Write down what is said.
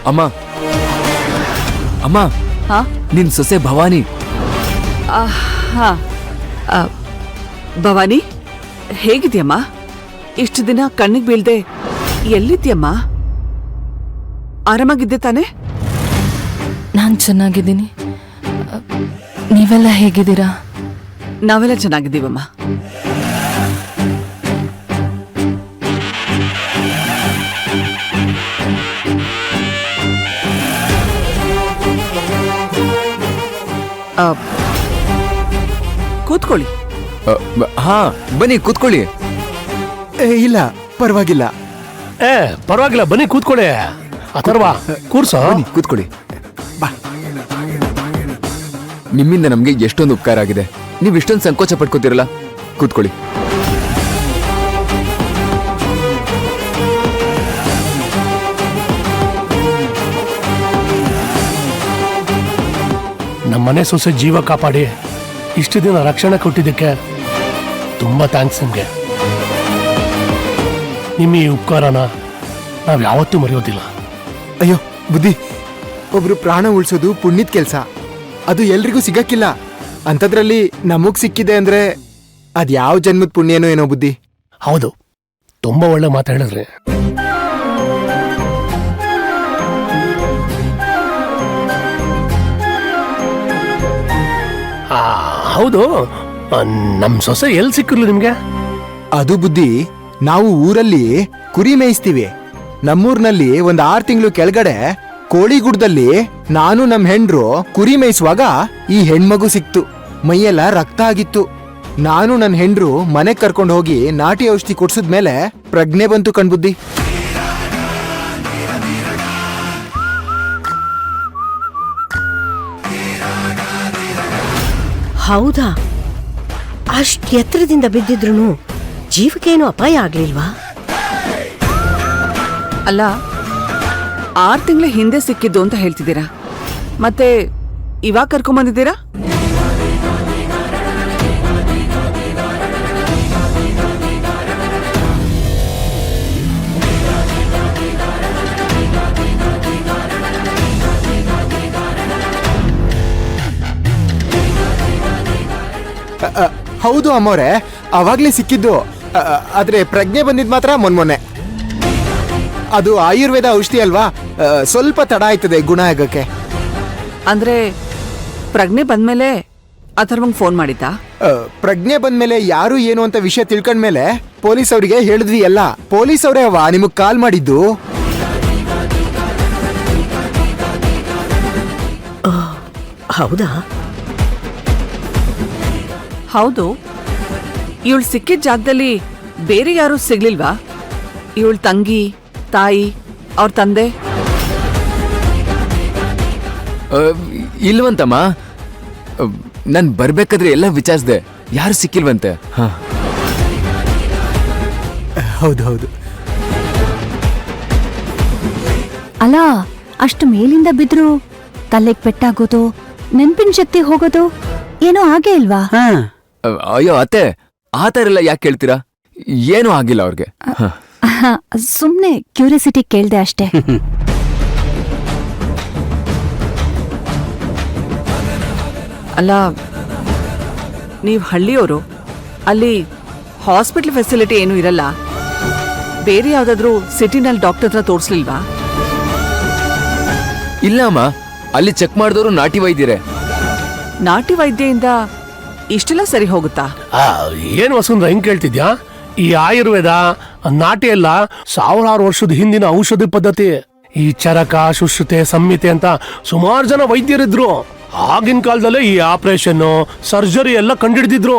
ಅಮ್ಮ ಅಮ್ಮ, ನಿನ್ ಸೊಸೆ ಭವಾನಿ. ಭವಾನಿ, ಹೇಗಿದ್ಯಮ್ಮ? ಇಷ್ಟು ದಿನ ಕಣ್ಣಿಗೆ ಬೀಳ್ದೆ ಎಲ್ಲಿದ್ಯಮ್ಮ? ಆರಾಮಾಗಿದ್ದೆ ತಾನೆ? ನಾನ್ ಚೆನ್ನಾಗಿದ್ದೀನಿ. ನೀವೆಲ್ಲ ಹೇಗಿದ್ದೀರಾ? ನಾವೆಲ್ಲ ಚೆನ್ನಾಗಿದ್ದೀವಮ್ಮ. ಕೂತ್ಕೊಳ್ಳಿ. ಹಾ ಬನ್ನಿ ಕೂತ್ಕೊಳ್ಳಿ. ಇಲ್ಲ ಪರವಾಗಿಲ್ಲ. ಪರವಾಗಿಲ್ಲ, ಬನ್ನಿ ಕೂತ್ಕೊಳ್ಳಿ. ಅಥರ್ವ ಕೂರ್ಸೋ. ಕೂತ್ಕೊಳ್ಳಿ. ನಿಮ್ಮಿಂದ ನಮ್ಗೆ ಎಷ್ಟೊಂದು ಉಪಕಾರ ಆಗಿದೆ. ನೀವು ಇಷ್ಟೊಂದು ಸಂಕೋಚ ಪಡ್ಕೋತಿರಲ್ಲ, ಕೂತ್ಕೊಳ್ಳಿ. ನಮ್ಮನೆ ಸೊಸೆ ಜೀವ ಕಾಪಾಡಿ ಇಷ್ಟು ದಿನ ರಕ್ಷಣೆ ಕೊಟ್ಟಿದ್ದಕ್ಕೆ ತುಂಬಾ ಥ್ಯಾಂಕ್ಸ್ ನಿಮ್ಗೆ. ನಿಮ್ಮ ಈ ಉಪಕಾರನ ನಾವ್ ಯಾವತ್ತೂ ಮರೆಯೋದಿಲ್ಲ. ಅಯ್ಯೋ ಬುದ್ಧಿ, ಒಬ್ರು ಪ್ರಾಣ ಉಳಿಸೋದು ಪುಣ್ಯದ ಕೆಲಸ. ಅದು ಎಲ್ರಿಗೂ ಸಿಗಕ್ಕಿಲ್ಲ. ಅಂಥದ್ರಲ್ಲಿ ನಮಗ್ ಸಿಕ್ಕಿದೆ ಅಂದ್ರೆ ಅದ್ ಯಾವ ಜನ್ಮದ ಪುಣ್ಯನೋ ಏನೋ ಬುದ್ಧಿ. ಹೌದು, ತುಂಬಾ ಒಳ್ಳೆ ಮಾತು ಹೇಳಿದ್ರಿ. ಹೌದು, ನಮ್ ಸೊಸೆ ಎಲ್ಲಿ ಸಿಕ್ಕಿರ್ಲು ನಿಮ್ಗೆ? ಅದು ಬುದ್ಧಿ, ನಾವು ಊರಲ್ಲಿ ಕುರಿ ಮೇಯಿಸ್ತೀವಿ. ನಮ್ಮೂರ್ನಲ್ಲಿ ಒಂದ್ 6 ತಿಂಗಳು ಕೆಳಗಡೆ ಕೋಳಿಗುಡ್ದಲ್ಲಿ ನಾನು ನಮ್ ಹೆಂಡ್ರು ಕುರಿ ಮೇಯಿಸುವಾಗ ಈ ಹೆಣ್ಮಗು ಸಿಕ್ತು. ಮೈಯೆಲ್ಲ ರಕ್ತ ಆಗಿತ್ತು. ನಾನು ನನ್ನ ಹೆಂಡ್ರು ಮನೆಗ್ ಕರ್ಕೊಂಡು ಹೋಗಿ ನಾಟಿ ಔಷಧಿ ಕೊಡ್ಸಿದ್ಮೇಲೆ ಪ್ರಜ್ಞೆ ಬಂತು ಕಣ್ಬುದ್ಧಿ. ಹೌದಾ? ಅಷ್ಟ್ ಎತ್ತರದಿಂದ ಬಿದ್ದಿದ್ರು ಜೀವಕ್ಕೇನು ಅಪಾಯ ಆಗ್ಲಿಲ್ವಾ? ಅಲ್ಲ, 6 ತಿಂಗಳ ಹಿಂದೆ ಸಿಕ್ಕಿದ್ದು ಅಂತ ಹೇಳ್ತಿದ್ದೀರಾ, ಮತ್ತೆ ಇವಾಗ ಕರ್ಕೊಂಬಂದಿದ್ದೀರಾ? ಹೌದು ಅಮ್ಮೋರೆ, ಅವಾಗ್ಲೇ ಸಿಕ್ಕಿದ್ದು. ಆದ್ರೆ ಪ್ರಜ್ಞೆ ಬಂದಿದ್ ಮಾತ್ರ ಮೊನ್ನೆ. ಅದು ಆಯುರ್ವೇದ ಔಷಧಿ ಅಲ್ವಾ, ಸ್ವಲ್ಪ ತಡ ಆಯ್ತದೆ ಗುಣ ಆಗಕ್ಕೆ. ಅಂದ್ರೆ ಪ್ರಜ್ಞೆ ಬಂದ್ಮೇಲೆ ಅಥರ್ವಂಗ್ ಫೋನ್ ಮಾಡಿದ್ದಾ? ಪ್ರಜ್ಞೆ ಬಂದ್ಮೇಲೆ ಯಾರು ಏನು ಅಂತ ವಿಷಯ ತಿಳ್ಕೊಂಡ್ಮೇಲೆ ಪೊಲೀಸ್ ಅವರಿಗೆ ಹೇಳಿದ್ವಿ ಎಲ್ಲ. ಪೊಲೀಸ್ ಅವರೇ ಅವ ನಿಮಗ್ ಕಾಲ್ ಮಾಡಿದ್ದು. ಹೌದಾ? ಹೌದು. ಇವಳು ಸಿಕ್ಕಿದ ಜಾಗದಲ್ಲಿ ಬೇರೆ ಯಾರು ಸಿಗ್ಲಿಲ್ವಾ? ಇವಳ ತಂಗಿ, ತಾಯಿ, ಅವ್ರ ತಂದೆ? ಇಲ್ವಂತಮ್ಮ. ನಾನ್ ಬರ್ಬೇಕಾದ್ರೆ ಎಲ್ಲ ವಿಚಾರಿಸ್ದೆ, ಯಾರು ಸಿಕ್ಕಿಲ್ವಂತೆ. ಹೌದು ಹೌದು. ಅಲ್ಲ, ಅಷ್ಟು ಮೇಲಿಂದ ಬಿದ್ರು ತಲೆಗೆ ಪೆಟ್ಟಾಗೋದು, ನೆನ್ಪಿನ ಶಕ್ತಿ ಹೋಗೋದು ಏನೋ ಆಗೇ ಇಲ್ವಾ? ಅಯ್ಯೋ ಅತ್ತೆ, ಆ ಥರ ಎಲ್ಲ ಯಾಕೆ ಕೇಳ್ತೀರಾ? ಏನೂ ಆಗಿಲ್ಲ ಅವ್ರಿಗೆ. ಸುಮ್ನೆ ಕ್ಯೂರಿಯಾಸಿಟಿ ಕೇಳ್ದೆ ಅಷ್ಟೇ. ಅಲ್ಲ, ನೀವು ಹಳ್ಳಿಯವರು, ಅಲ್ಲಿ ಹಾಸ್ಪಿಟಲ್ ಫೆಸಿಲಿಟಿ ಏನೂ ಇರಲ್ಲ. ಬೇರೆ ಯಾವ್ದಾದ್ರು ಸಿಟಿನಲ್ಲಿ ಡಾಕ್ಟರ್ ಹತ್ರ ತೋರಿಸ್ಲಿಲ್ವಾ? ಇಲ್ಲ ಅಮ್ಮ, ಅಲ್ಲಿ ಚೆಕ್ ಮಾಡಿದವರು ನಾಟಿ ವೈದ್ಯರೇ. ನಾಟಿ ವೈದ್ಯೆಯಿಂದ ಇಷ್ಟೆಲ್ಲ ಸರಿ ಹೋಗುತ್ತಾ? ಏನು ವಸುಂದ್ರ ಹೆಂಗ್ ಕೇಳ್ತಿದ್ಯಾ? ಈ ಆಯುರ್ವೇದ ನಾಟಿ ಎಲ್ಲ 1000 ವರ್ಷದ ಹಿಂದಿನ ಔಷಧಿ ಪದ್ಧತಿ. ಈ ಚರಕ, ಶುಶ್ರುತೆ, ಸಂಹಿತೆ ಅಂತ ಸುಮಾರು ಜನ ವೈದ್ಯರಿದ್ರು. ಆಗಿನ ಕಾಲದಲ್ಲೇ ಈ ಆಪರೇಷನ್, ಸರ್ಜರಿ ಎಲ್ಲ ಕಂಡಿಡಿದಿದ್ರು.